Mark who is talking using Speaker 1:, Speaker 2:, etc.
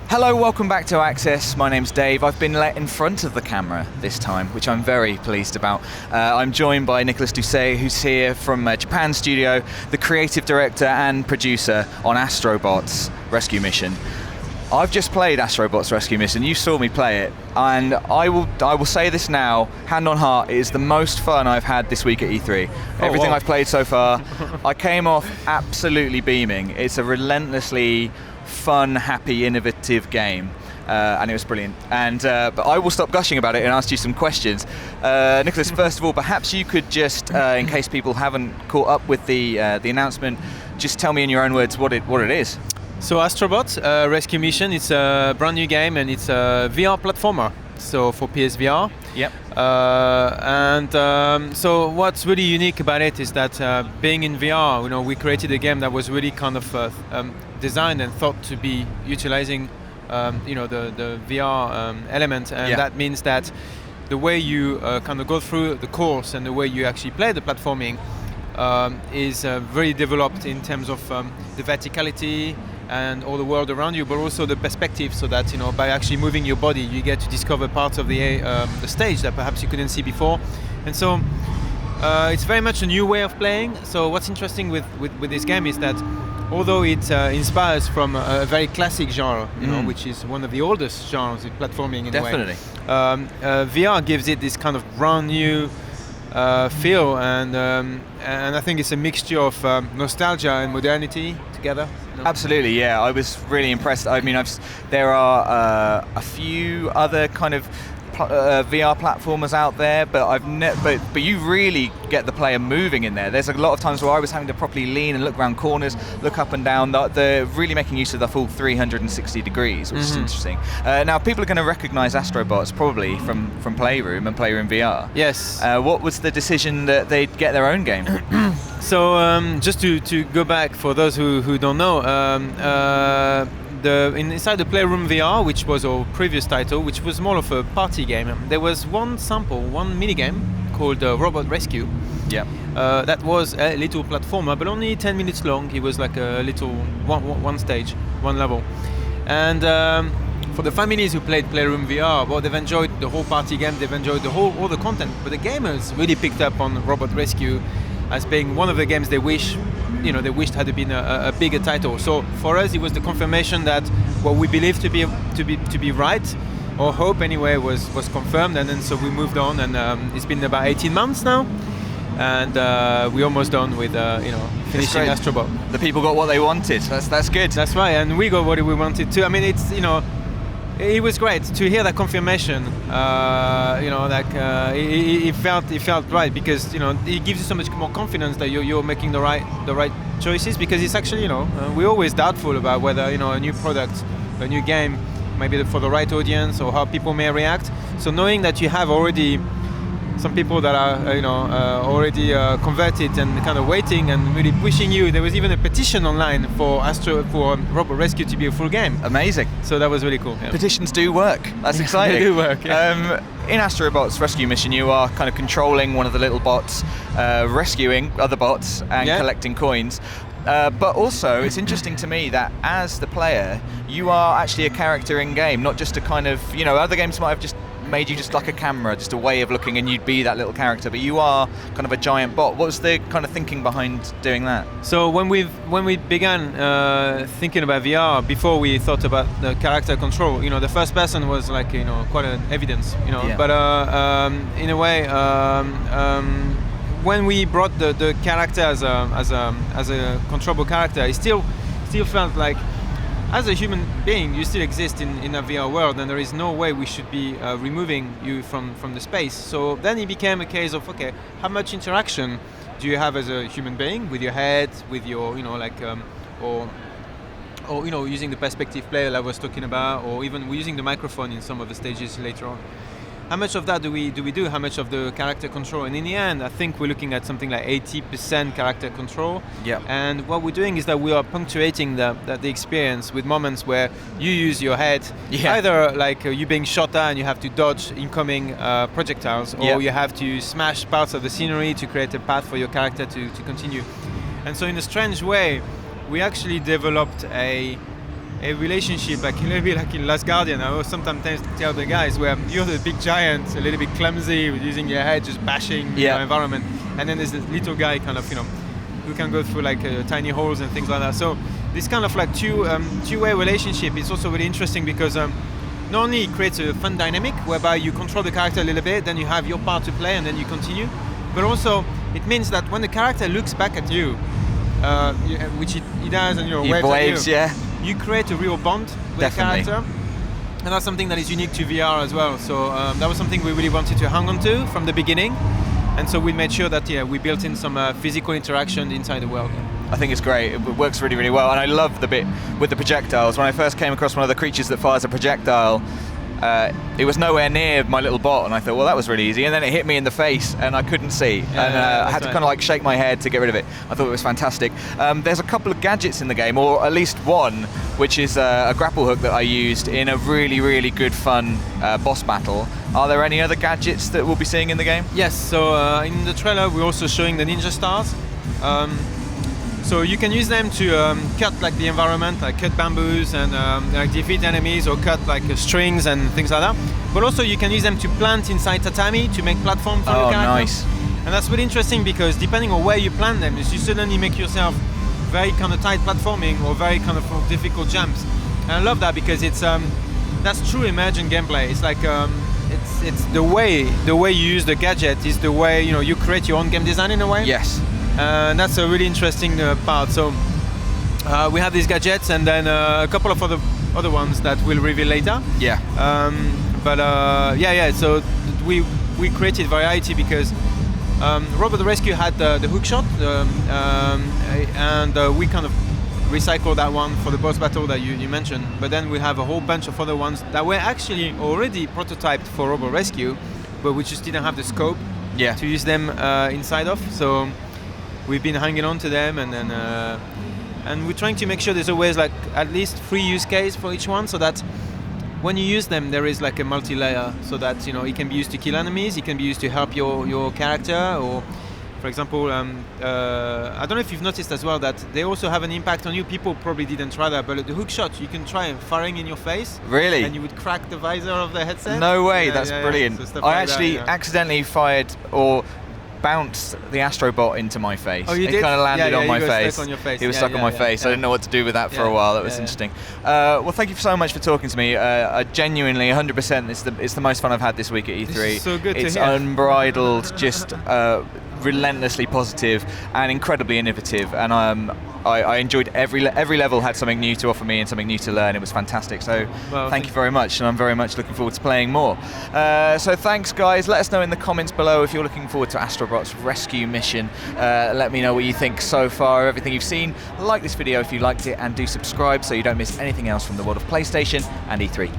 Speaker 1: Hello, welcome back to Access. My name's Dave. I've been let in front of the camera this time, which I'm very pleased about. I'm joined by Nicolas Douchet, who's here from Japan studio, the creative director and producer on Astro Bot Rescue Mission. I've just played Astro Bot Rescue Mission. You saw me play it, and I will say this now, hand on heart, it is the most fun I've had this week at E3. Everything I've played so far, I came off absolutely beaming. It's a relentlessly fun, happy, innovative game, and it was brilliant. And but I will stop gushing about it and ask you some questions. Nicolas, first of all, perhaps you could just, in case people haven't caught up with the announcement, just tell me in your own words what it is.
Speaker 2: So Astro Bot Rescue Mission, it's a brand new game and it's a VR platformer. So for PSVR.
Speaker 1: Yep.
Speaker 2: So what's really unique about it is that being in VR, we created a game that was really kind of designed and thought to be utilizing, the VR element, and that means that the way you kind of go through the course and the way you actually play the platforming is very developed in terms of the verticality and all the world around you, but also the perspective, so that by actually moving your body, you get to discover parts of the stage that perhaps you couldn't see before. And so it's very much a new way of playing. So what's interesting with this game is that although it inspires from a very classic genre, which is one of the oldest genres in platforming in a way. VR gives it this kind of brand new feel, and I think it's a mixture of nostalgia and modernity together.
Speaker 1: Absolutely, yeah. I was really impressed. I mean, there are a few other kind of VR platformers out there, but but you really get the player moving in there. There's a lot of times where I was having to properly lean and look around corners, look up and down. They're really making use of the full 360 degrees, which is interesting. Now, people are going to recognize Astro Bots probably from Playroom and Playroom VR.
Speaker 2: Yes.
Speaker 1: What was the decision that they'd get their own game?
Speaker 2: So just to go back for those who don't know, inside the Playroom VR, which was our previous title, which was more of a party game, there was one minigame called Robot Rescue.
Speaker 1: Yeah.
Speaker 2: That was a little platformer, but only 10 minutes long. It was like a little one stage, one level. And for the families who played Playroom VR, well, they've enjoyed the whole party game, they've enjoyed all the content. But the gamers really picked up on Robot Rescue as being one of the games they wished had been a bigger title. So for us, it was the confirmation that what we believed to be right, or hope anyway, was confirmed, and then so we moved on, and it's been about 18 months now, and we're almost done with finishing Astro Bot.
Speaker 1: The people got what they wanted. That's good.
Speaker 2: That's right, and we got what we wanted too. I mean, it's it was great to hear that confirmation. It felt right, because it gives you so much more confidence that you're making the right choices, because it's actually we're always doubtful about whether a new product, a new game, maybe for the right audience or how people may react. So knowing that you have already some people that are already converted and kind of waiting and really pushing you. There was even a petition online for Robot Rescue to be a full game.
Speaker 1: Amazing.
Speaker 2: So that was really cool. Yeah.
Speaker 1: Petitions do work. That's exciting.
Speaker 2: They do work. Yeah.
Speaker 1: In Astro Bot's Rescue Mission, you are kind of controlling one of the little bots, rescuing other bots and collecting coins. But also, it's interesting to me that as the player, you are actually a character in game, not just a kind of, other games might have just made you just like a camera, just a way of looking, and you'd be that little character, but you are kind of a giant bot. What was the kind of thinking behind doing that? So
Speaker 2: when we began thinking about VR, before we thought about the character control, the first person was like quite an evidence, but in a way, when we brought the character as a controllable character, it still felt like, as a human being, you still exist in a VR world, and there is no way we should be removing you from the space. So then it became a case of, okay, how much interaction do you have as a human being with your head, with your, or using the perspective player I was talking about, or even using the microphone in some of the stages later on. How much of that do we do? How much of the character control? And in the end, I think we're looking at something like 80% character control.
Speaker 1: Yeah.
Speaker 2: And what we're doing is that we are punctuating the experience with moments where you use your head, either like you being shot at and you have to dodge incoming projectiles, or you have to smash parts of the scenery to create a path for your character to continue. And so in a strange way, we actually developed a a relationship, like a little bit like in Last Guardian. I always sometimes tell the guys where you're the big giant, a little bit clumsy, using your head, just bashing the environment, and then there's this little guy kind of, who can go through like tiny holes and things like that. So this kind of like two-way relationship is also really interesting because not only it creates a fun dynamic whereby you control the character a little bit, then you have your part to play, and then you continue, but also it means that when the character looks back at you, which he does, and waves at you, you create a real bond with the character, and that's something that is unique to VR as well. So that was something we really wanted to hang on to from the beginning, and so we made sure that we built in some physical interaction inside the world.
Speaker 1: I think it's great. It works really, really well, and I love the bit with the projectiles. When I first came across one of the creatures that fires a projectile, it was nowhere near my little bot, and I thought, well, that was really easy, and then it hit me in the face and I couldn't see, and I had to kind of like shake my head to get rid of it. I thought it was fantastic. There's a couple of gadgets in the game, or at least one, which is a grapple hook that I used in a really, really good fun boss battle. Are there any other gadgets that we'll be seeing in the game?
Speaker 2: Yes, so in the trailer we're also showing the ninja stars. So you can use them to cut like the environment, like cut bamboos and like defeat enemies, or cut like strings and things like that. But also you can use them to plant inside tatami to make platform for your character.
Speaker 1: Nice.
Speaker 2: And that's really interesting because depending on where you plant them, you suddenly make yourself very kind of tight platforming or very kind of difficult jumps. And I love that because it's that's true emergent gameplay. It's like it's the way you use the gadget is the way you create your own game design in a way.
Speaker 1: Yes.
Speaker 2: And that's a really interesting part. So we have these gadgets, and then a couple of other ones that we'll reveal later.
Speaker 1: Yeah.
Speaker 2: So we created variety because Robot Rescue had the hook shot, and we kind of recycled that one for the boss battle that you mentioned. But then we have a whole bunch of other ones that were actually already prototyped for Robot Rescue, but we just didn't have the scope to use them inside of. So we've been hanging on to them, and then and we're trying to make sure there's always like at least 3 use case for each one, so that when you use them there is like a multi-layer, so that it can be used to kill enemies, it can be used to help your character, or for example I don't know if you've noticed as well that they also have an impact on you. People probably didn't try that, but the hook shot you can try firing in your face.
Speaker 1: Really?
Speaker 2: And you would crack the visor of the headset.
Speaker 1: No way. That's brilliant.
Speaker 2: So
Speaker 1: I actually accidentally fired or bounced the Astro Bot into my face.
Speaker 2: Oh, you
Speaker 1: it
Speaker 2: did?
Speaker 1: kind of landed on my face.
Speaker 2: Stuck on your face.
Speaker 1: It was stuck on my face. I didn't know what to do with that for a while. That was interesting. Well, thank you so much for talking to me. I genuinely, 100%, it's the most fun I've had this week at E3.
Speaker 2: This is so good to hear.
Speaker 1: It's unbridled, just relentlessly positive and incredibly innovative, and I enjoyed every level had something new to offer me and something new to learn. It was fantastic, so thank you very much, and I'm very much looking forward to playing more. So thanks guys, let us know in the comments below if you're looking forward to Astro Bot's Rescue Mission. Let me know what you think so far, everything you've seen. Like this video if you liked it, and do subscribe so you don't miss anything else from the world of PlayStation and E3.